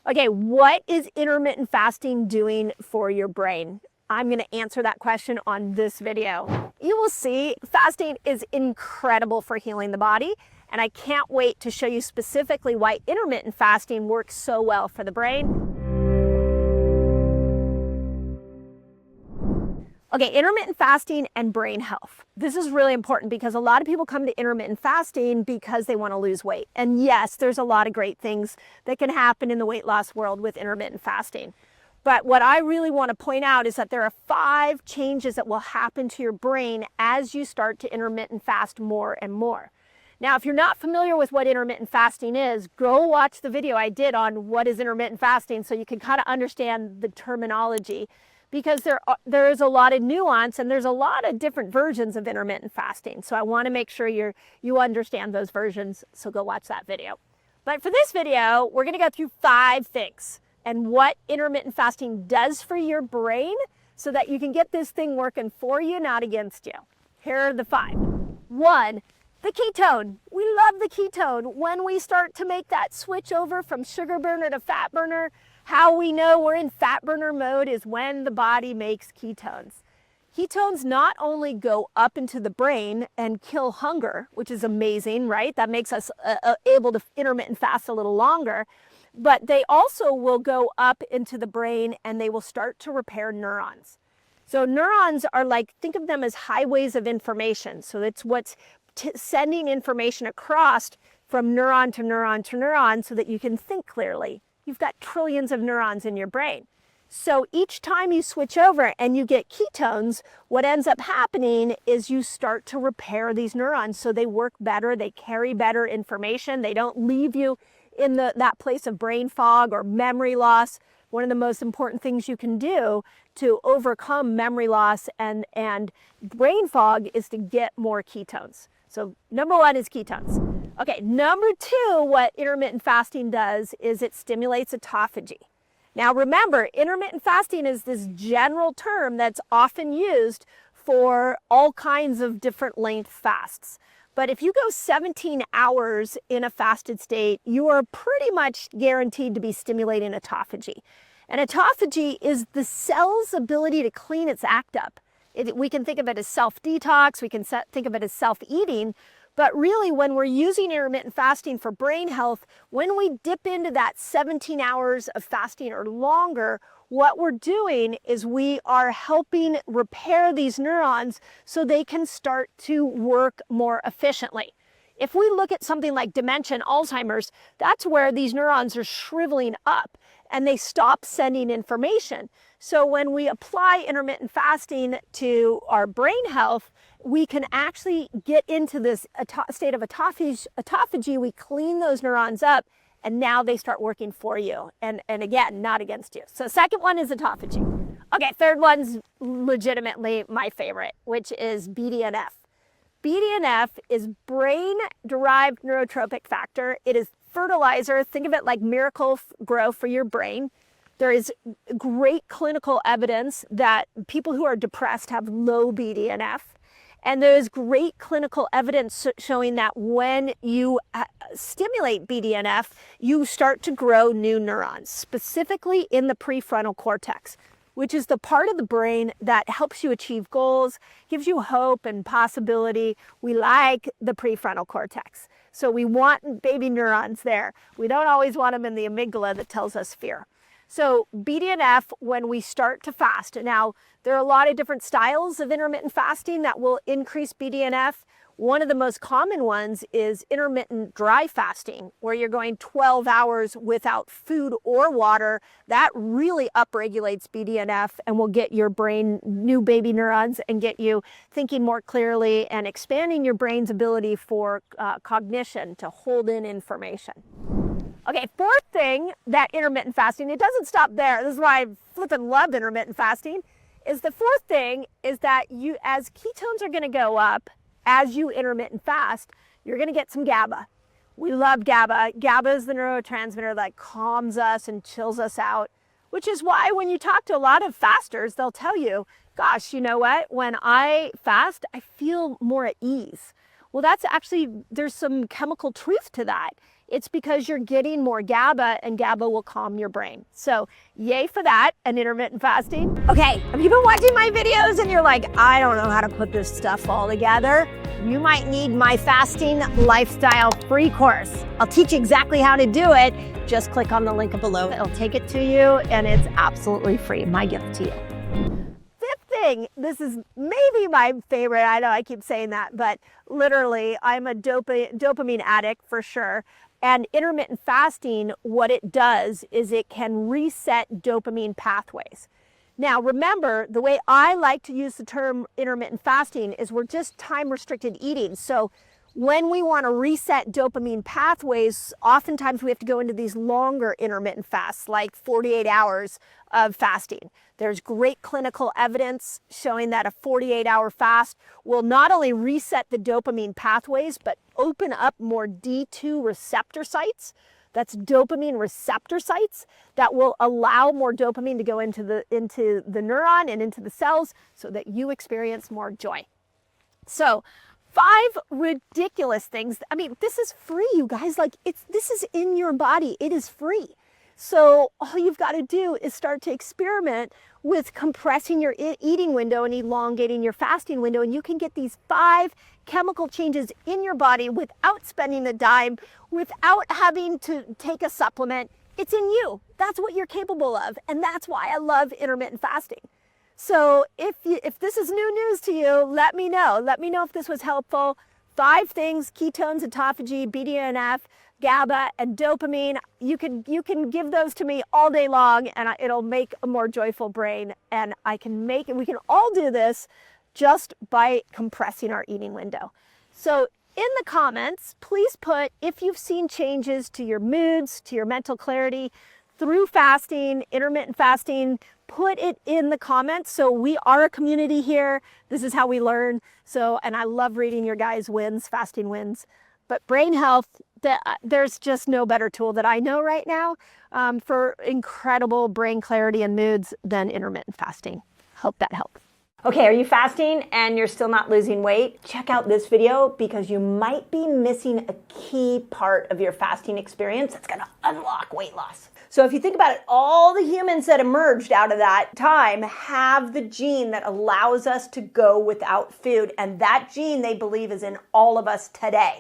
Okay, what is intermittent fasting doing for your brain? I'm going to answer that question on this video. You will see fasting is incredible for healing the body, and I can't wait to show you specifically why intermittent fasting works so well for the brain. Okay, intermittent fasting and brain health. This is really important because a lot of people come to intermittent fasting because they want to lose weight. And yes, there's a lot of great things that can happen in the weight loss world with intermittent fasting. But what I really want to point out is that there are 5 changes that will happen to your brain as you start to intermittent fast more and more. Now, if you're not familiar with what intermittent fasting is, go watch the video I did on what is intermittent fasting so you can kind of understand the terminology, because there is a lot of nuance and there's a lot of different versions of intermittent fasting. So I want to make sure you understand those versions, so go watch that video. But for this video, we're going to go through 5 things and what intermittent fasting does for your brain so that you can get this thing working for you, not against you. Here are the 5. 1, the ketone. We love the ketone. When we start to make that switch over from sugar burner to fat burner, how we know we're in fat burner mode is when the body makes ketones. Ketones not only go up into the brain and kill hunger, which is amazing, right? That makes us able to intermittent fast a little longer, but they also will go up into the brain and they will start to repair neurons. So neurons are like, think of them as highways of information. So it's what's sending information across from neuron to neuron to neuron so that you can think clearly. You've got trillions of neurons in your brain. So each time you switch over and you get ketones, what ends up happening is you start to repair these neurons so they work better, they carry better information, they don't leave you in that place of brain fog or memory loss. One of the most important things you can do to overcome memory loss and brain fog is to get more ketones. So number 1 is ketones. Okay, number 2, what intermittent fasting does is it stimulates autophagy. Now remember, intermittent fasting is this general term that's often used for all kinds of different length fasts. But if you go 17 hours in a fasted state, you are pretty much guaranteed to be stimulating autophagy. And autophagy is the cell's ability to clean its act up. We can think of it as self-detox, we can think of it as self-eating, but really when we're using intermittent fasting for brain health, when we dip into that 17 hours of fasting or longer, what we're doing is we are helping repair these neurons so they can start to work more efficiently. If we look at something like dementia and Alzheimer's, that's where these neurons are shriveling up and they stop sending information. So when we apply intermittent fasting to our brain health, we can actually get into this state of autophagy. We clean those neurons up and now they start working for you. And again, not against you. So second one is autophagy. Okay, third one's legitimately my favorite, which is BDNF. BDNF is brain-derived neurotropic factor. It is fertilizer. Think of it like Miracle-Gro for your brain. There is great clinical evidence that people who are depressed have low BDNF. And there is great clinical evidence showing that when you stimulate BDNF, you start to grow new neurons, specifically in the prefrontal cortex, which is the part of the brain that helps you achieve goals, gives you hope and possibility. We like the prefrontal cortex. So we want baby neurons there. We don't always want them in the amygdala that tells us fear. So BDNF, when we start to fast, now there are a lot of different styles of intermittent fasting that will increase BDNF. One of the most common ones is intermittent dry fasting, where you're going 12 hours without food or water. That really upregulates BDNF and will get your brain new baby neurons and get you thinking more clearly and expanding your brain's ability for cognition to hold in information. Okay, fourth thing that intermittent fasting, it doesn't stop there. This is why I flippin' love intermittent fasting, is the fourth thing is that as ketones are gonna go up, as you intermittent fast, you're gonna get some GABA. We love GABA. GABA is the neurotransmitter that calms us and chills us out, which is why when you talk to a lot of fasters, they'll tell you, gosh, you know what? When I fast, I feel more at ease. Well, that's actually, there's some chemical truth to that. It's because you're getting more GABA, and GABA will calm your brain. So yay for that and intermittent fasting. Okay, have you been watching my videos and you're like, I don't know how to put this stuff all together? You might need my fasting lifestyle free course. I'll teach you exactly how to do it. Just click on the link below. It'll take it to you, and it's absolutely free. My gift to you. Fifth thing, this is maybe my favorite. I know I keep saying that, but literally I'm a dopamine addict for sure. And intermittent fasting, what it does is it can reset dopamine pathways. Now, remember, the way I like to use the term intermittent fasting is we're just time-restricted eating. So when we want to reset dopamine pathways, oftentimes we have to go into these longer intermittent fasts, like 48 hours of fasting. There's great clinical evidence showing that a 48-hour fast will not only reset the dopamine pathways, but open up more D2 receptor sites. That's dopamine receptor sites that will allow more dopamine to go into the neuron and into the cells so that you experience more joy. So 5 ridiculous things. I mean, this is free, you guys. Like, this is in your body. It is free. So all you've got to do is start to experiment with compressing your eating window and elongating your fasting window, and you can get these 5 chemical changes in your body without spending a dime, without having to take a supplement. It's in you. That's what you're capable of, and that's why I love intermittent fasting. So if this is new news to you, let me know. Let me know if this was helpful. 5 things: ketones, autophagy, BDNF, GABA, and dopamine. You can give those to me all day long, and it'll make a more joyful brain. And we can all do this just by compressing our eating window. So in the comments, please put if you've seen changes to your moods, to your mental clarity through fasting, intermittent fasting. Put it in the comments. So we are a community here. This is how we learn. And I love reading your guys' wins, fasting wins. But brain health, there's just no better tool that I know right now for incredible brain clarity and moods than intermittent fasting. Hope that helps. Okay, are you fasting and you're still not losing weight? Check out this video because you might be missing a key part of your fasting experience that's gonna unlock weight loss. So if you think about it, all the humans that emerged out of that time have the gene that allows us to go without food. And that gene, they believe, is in all of us today.